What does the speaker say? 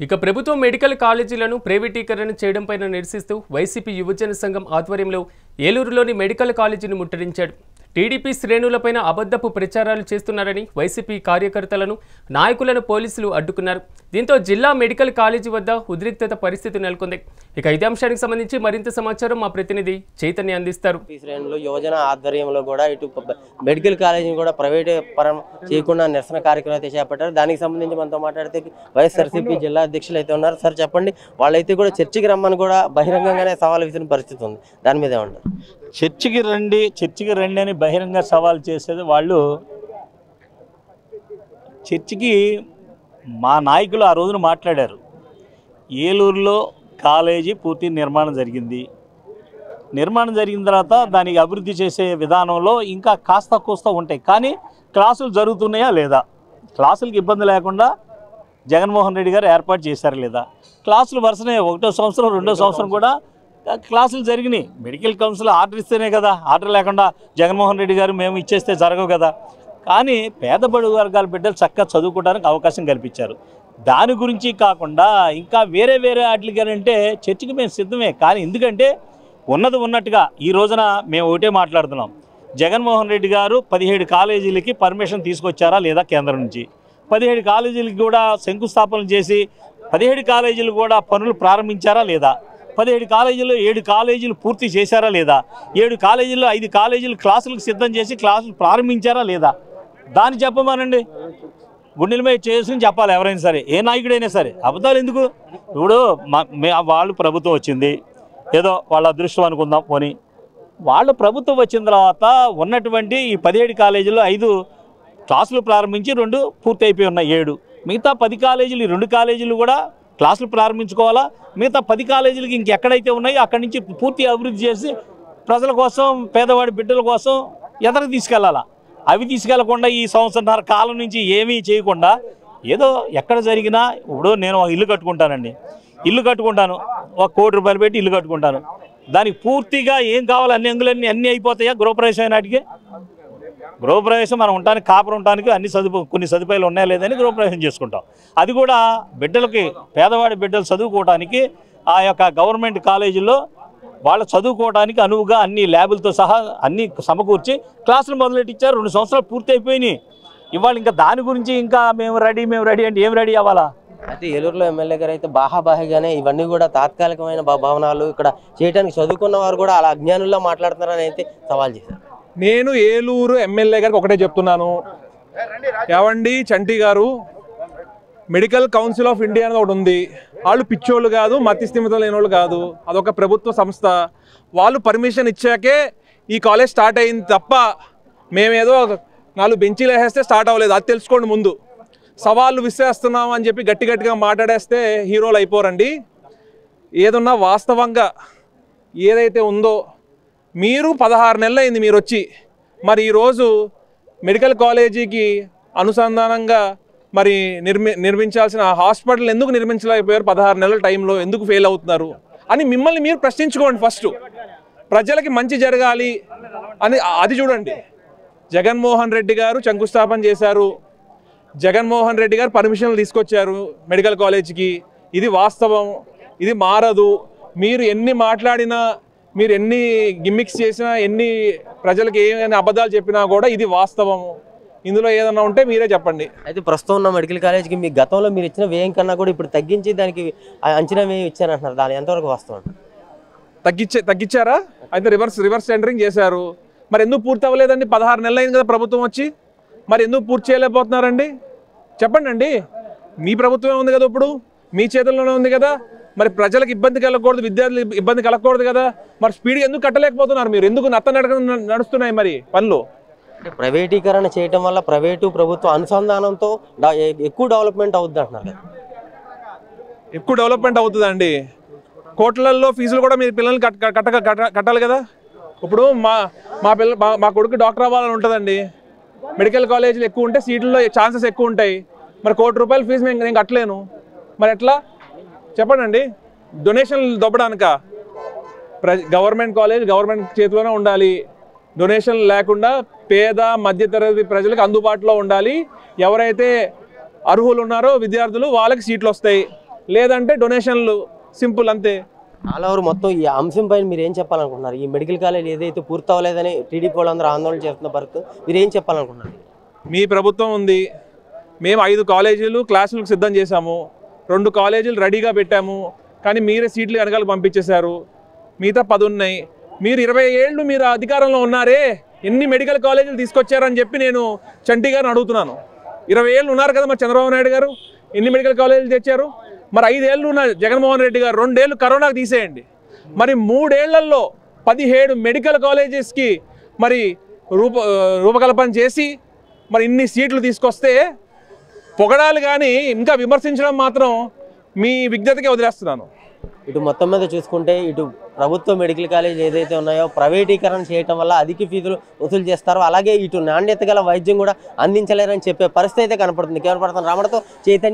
ఇక ప్రభుత్వ మెడికల్ కాలేజీలను ప్రైవేటీకరణ చేయడంపైన నిరసిస్తూ వైసీపీ యువజన సంఘం ఆధ్వర్యంలో ఏలూరులోని మెడికల్ కాలేజీని ముట్టడించాడు. టీడీపీ శ్రేణులపైన అబద్ధపు ప్రచారాలు చేస్తున్నారని వైసీపీ కార్యకర్తలను నాయకులను పోలీసులు అడ్డుకున్నారు. దీంతో జిల్లా మెడికల్ కాలేజీ వద్ద ఉద్రిక్తత పరిస్థితి నెలకొంది. ఇక ఇదే అంశానికి సంబంధించి మరింత సమాచారం మా ప్రతినిధి చైతన్య అందిస్తారు. ఈ శ్రేణులు యువజన ఆధ్వర్యంలో కూడా ఇటు మెడికల్ కాలేజీని కూడా ప్రైవేట్ పరం చేయకుండా నిరసన కార్యక్రమం అయితే చేపట్టారు. దానికి సంబంధించి మనతో మాట్లాడితే వైఎస్ఆర్సీపీ జిల్లా అధ్యక్షులు అయితే ఉన్నారు. సార్ చెప్పండి, వాళ్ళైతే కూడా చర్చికి రమ్మని కూడా బహిరంగంగానే సవాల్ విసిరిన పరిస్థితి ఉంది, దాని మీద ఏమంటారు? చర్చికి రండి అని బహిరంగ సవాల్ చేసేది వాళ్ళు. చర్చికి మా నాయకులు ఆ రోజున మాట్లాడారు. ఏలూరులో కాలేజీ పూర్తి నిర్మాణం జరిగింది. నిర్మాణం జరిగిన తర్వాత దానికి అభివృద్ధి చేసే విధానంలో ఇంకా కాస్త కూస్త ఉంటాయి, కానీ క్లాసులు జరుగుతున్నాయా లేదా, క్లాసులకు ఇబ్బంది లేకుండా జగన్మోహన్ రెడ్డి గారు ఏర్పాటు చేశారు లేదా, క్లాసులు వరుసనే 1వ సంవత్సరం 2వ సంవత్సరం కూడా క్లాసులు జరిగినాయి. మెడికల్ కౌన్సిల్ ఆర్డర్ ఇస్తేనే కదా, ఆర్డర్ లేకుండా జగన్మోహన్ రెడ్డి గారు మేము ఇచ్చేస్తే జరగవు కదా. కానీ పేద బడుగు వర్గాల బిడ్డలు చక్కగా చదువుకోవడానికి అవకాశం కల్పించారు. దాని గురించి కాకుండా ఇంకా వేరే వాటికంటే చర్చకి మేము సిద్ధమే. కానీ ఎందుకంటే ఉన్నది ఉన్నట్టుగా ఈ రోజున మేము ఒకటే మాట్లాడుతున్నాం. జగన్మోహన్ రెడ్డి గారు 17 కాలేజీలకి పర్మిషన్ తీసుకొచ్చారా లేదా కేంద్రం నుంచి, 17 కాలేజీలకి కూడా శంకుస్థాపన చేసి 17 కాలేజీలు కూడా పనులు ప్రారంభించారా లేదా, 17 కాలేజీల్లో 7 కాలేజీలు పూర్తి చేశారా లేదా, 7 కాలేజీల్లో 5 కాలేజీలు క్లాసులకు సిద్ధం చేసి క్లాసులు ప్రారంభించారా లేదా, దాన్ని చెప్పమానండి. గుండెల మీద చేసుకుని చెప్పాలి ఎవరైనా సరే, ఏ నాయకుడైనా సరే. అబద్ధాలు ఎందుకు? ఇప్పుడు వాళ్ళు ప్రభుత్వం వచ్చింది, ఏదో వాళ్ళ అదృష్టం అనుకుందాం. పోనీ వాళ్ళ ప్రభుత్వం వచ్చిన తర్వాత ఉన్నటువంటి ఈ 17 కాలేజీల్లో 5 క్లాసులు ప్రారంభించి 2 పూర్తి అయిపోయి ఉన్నాయి. 7 మిగతా 10 కాలేజీలు 2 కాలేజీలు కూడా క్లాసులు ప్రారంభించుకోవాలా. మిగతా 10 కాలేజీలకి ఇంకెక్కడైతే ఉన్నాయో అక్కడి నుంచి పూర్తి అభివృద్ధి చేసి ప్రజల కోసం, పేదవాడి బిడ్డల కోసం ఎదరికి తీసుకెళ్లాలా. అవి తీసుకెళ్లకుండా ఈ సంవత్సరాల కాలం నుంచి ఏమీ చేయకుండా ఏదో ఎక్కడ జరిగినా, ఇప్పుడు నేను ఒక ఇల్లు కట్టుకుంటానండి, ఇల్లు కట్టుకుంటాను, 1 కోటి రూపాయలు పెట్టి ఇల్లు కట్టుకుంటాను. దానికి పూర్తిగా ఏం కావాలి అన్ని అంగులన్నీ అన్నీ అయిపోతాయా గృహప్రవేశం నాటికి? గృహప్రవేశం మనం ఉండడానికి, కాపురం ఉండడానికి కొన్ని సదుపాయాలు ఉన్నాయా లేదని గృహప్రవేశం చేసుకుంటాం. అది కూడా బిడ్డలకి, పేదవాడి బిడ్డలు చదువుకోవడానికి ఆ యొక్క గవర్నమెంట్ కాలేజీల్లో వాళ్ళు చదువుకోవడానికి అనువుగా అన్ని ల్యాబులతో సహా అన్నీ సమకూర్చి క్లాసులు మొదలెట్టించారు. 2 సంవత్సరాలు పూర్తి అయిపోయినాయి. ఇవాళ ఇంకా దాని గురించి ఇంకా మేము రెడీ అంటే ఏం రెడీ అవ్వాలా? అయితే ఏలూరులో ఎమ్మెల్యే గారు అయితే బాహాబాహిగానే ఇవన్నీ కూడా తాత్కాలికమైన భవనాలు ఇక్కడ చేయడానికి చదువుకున్న వారు కూడా అలా అజ్ఞానుల్లో మాట్లాడుతున్నారని అయితే సవాల్ చేశారు. నేను ఏలూరు ఎమ్మెల్యే గారికి ఒకటే చెప్తున్నాను, ఏవండి చంటి గారు, మెడికల్ కౌన్సిల్ ఆఫ్ ఇండియా అనేది ఒకటి ఉంది. వాళ్ళు పిచ్చోళ్ళు కాదు, మతిస్థిమితం లేని వాళ్ళు కాదు, అదొక ప్రభుత్వ సంస్థ. వాళ్ళు పర్మిషన్ ఇచ్చాకే ఈ కాలేజ్ స్టార్ట్ అయింది తప్ప మేమేదో 4 బెంచీలు వేసేస్తే స్టార్ట్ అవ్వలేదు. అది తెలుసుకోండి ముందు. సవాళ్ళు విసిరేస్తున్నాం అని చెప్పి గట్టిగా మాట్లాడేస్తే హీరోలు అయిపోరండి. ఏదన్నా వాస్తవంగా ఏదైతే ఉందో, మీరు 16 నెలలు అయింది మీరు వచ్చి, మరి ఈరోజు మెడికల్ కాలేజీకి అనుసంధానంగా మరి నిర్మించాల్సిన హాస్పిటల్ ఎందుకు నిర్మించలేకపోయారు? 16 నెలల టైంలో ఎందుకు ఫెయిల్ అవుతున్నారు అని మిమ్మల్ని మీరు ప్రశ్నించుకోండి. ఫస్ట్ ప్రజలకి మంచి జరగాలి అని అది చూడండి. జగన్మోహన్ రెడ్డి గారు శంకుస్థాపన చేశారు, జగన్మోహన్ రెడ్డి గారు పర్మిషన్లు తీసుకొచ్చారు మెడికల్ కాలేజీకి. ఇది వాస్తవం, ఇది మారదు. మీరు ఎన్ని మాట్లాడినా, మీరు ఎన్ని గిమ్మిక్స్ చేసినా, ఎన్ని ప్రజలకు ఏమైనా అబద్ధాలు చెప్పినా కూడా ఇది వాస్తవం. ఇందులో ఏదన్నా ఉంటే మీరే చెప్పండి. అయితే ప్రస్తుతం ఉన్న మెడికల్ కాలేజీకి మీ గతంలో మీరు ఇచ్చిన వ్యయం కన్నా కూడా ఇప్పుడు తగ్గించి దానికి అంచనా వ్యయం ఇచ్చారంటున్నారు, దాని ఎంతవరకు వాస్తవం? తగ్గించారా? అయితే రివర్స్ టెండరింగ్ చేశారు. మరి ఎందుకు పూర్తి అవ్వలేదండి? 16 నెలలు అయింది కదా ప్రభుత్వం వచ్చి, మరి ఎందుకు పూర్తి చేయలేకపోతున్నారండి? చెప్పండి అండి. మీ ప్రభుత్వమే ఉంది కదా, ఇప్పుడు మీ చేతుల్లోనే ఉంది కదా. మరి ప్రజలకు ఇబ్బంది కలగకూడదు, విద్యార్థులు ఇబ్బంది కలగకూడదు కదా. మరి స్పీడ్గా ఎందుకు కట్టలేకపోతున్నారు మీరు? ఎందుకు నడుస్తున్నాయి మరి పనులు? ప్రైవేటీకరణ చేయటం వల్ల ప్రైవేటు ప్రభుత్వ అనుసంధానంతో ఎక్కువ డెవలప్మెంట్ అవుతుంది అంటున్నారు కదా. ఎక్కువ డెవలప్మెంట్ అవుతుందండి. కోట్లల్లో ఫీజులు కూడా మీరు పిల్లల్ని కట్టాలి కదా. ఇప్పుడు మా కొడుకు డాక్టర్ అవ్వాలని ఉంటుందండి. మెడికల్ కాలేజీలు ఎక్కువ ఉంటే సీట్లలో ఛాన్సెస్ ఎక్కువ ఉంటాయి. మరి 1 కోటి రూపాయల ఫీజు నేను కట్టలేను, మరి ఎట్లా చెప్పండి? డొనేషన్లు దొబ్బడానిక? గవర్నమెంట్ కాలేజ్ గవర్నమెంట్ చేతిలోనే ఉండాలి. డొనేషన్ లేకుండా పేద మధ్యతరగతి ప్రజలకు అందుబాటులో ఉండాలి. ఎవరైతే అర్హులు ఉన్నారో విద్యార్థులు వాళ్ళకి సీట్లు వస్తాయి. లేదంటే డొనేషన్లు, సింపుల్ అంతే. ఆల్ ఓవర్ మొత్తం ఈ అంశం పైన మీరు ఏం చెప్పాలనుకుంటున్నారు? ఈ మెడికల్ కాలేజ్ ఏదైతే పూర్తి అవ్వలేదని టీడీపీ వాళ్ళందరూ ఆందోళన చేస్తున్న పరిస్థితి మీరు ఏం చెప్పాలనుకుంటున్నారు? మీ ప్రభుత్వం ఉంది, మేము 5 కాలేజీలు క్లాసులకు సిద్ధం చేశాము, 2 కాలేజీలు రెడీగా పెట్టాము, కానీ మీరే సీట్లు వెనకాల పంపించేశారు. మిగతా 10 ఉన్నాయి. మీరు 20 ఏళ్ళు మీరు అధికారంలో ఉన్నారే, ఎన్ని మెడికల్ కాలేజీలు తీసుకొచ్చారని చెప్పి నేను చంటి గారిని అడుగుతున్నాను. 20 ఏళ్ళు ఉన్నారు కదా మరి చంద్రబాబు నాయుడు గారు, ఎన్ని మెడికల్ కాలేజీలు తెచ్చారు? మరి 5 ఏళ్ళు ఉన్న జగన్మోహన్ రెడ్డి గారు 2 ఏళ్ళు కరోనాకు తీసేయండి. మరి 3 ఏళ్లలో 17 మెడికల్ కాలేజెస్కి మరి రూపకల్పన చేసి మరి ఇన్ని సీట్లు తీసుకొస్తే పొగడాలి, కానీ ఇంకా విమర్శించడం మాత్రం మీ విజ్ఞతకే వదిలేస్తున్నాను. ఇటు మొత్తం మీద చూసుకుంటే ఇటు ప్రభుత్వ మెడికల్ కాలేజీలు ఏదైతే ఉన్నాయో ప్రైవేటీకరణ చేయడం వల్ల అధిక ఫీజులు వసూలు చేస్తారో, అలాగే ఇటు నాణ్యత గల వైద్యం కూడా అందించలేరని చెప్పే పరిస్థితి అయితే కనపడుతుంది. కేవలం రామడతో చైతన్య.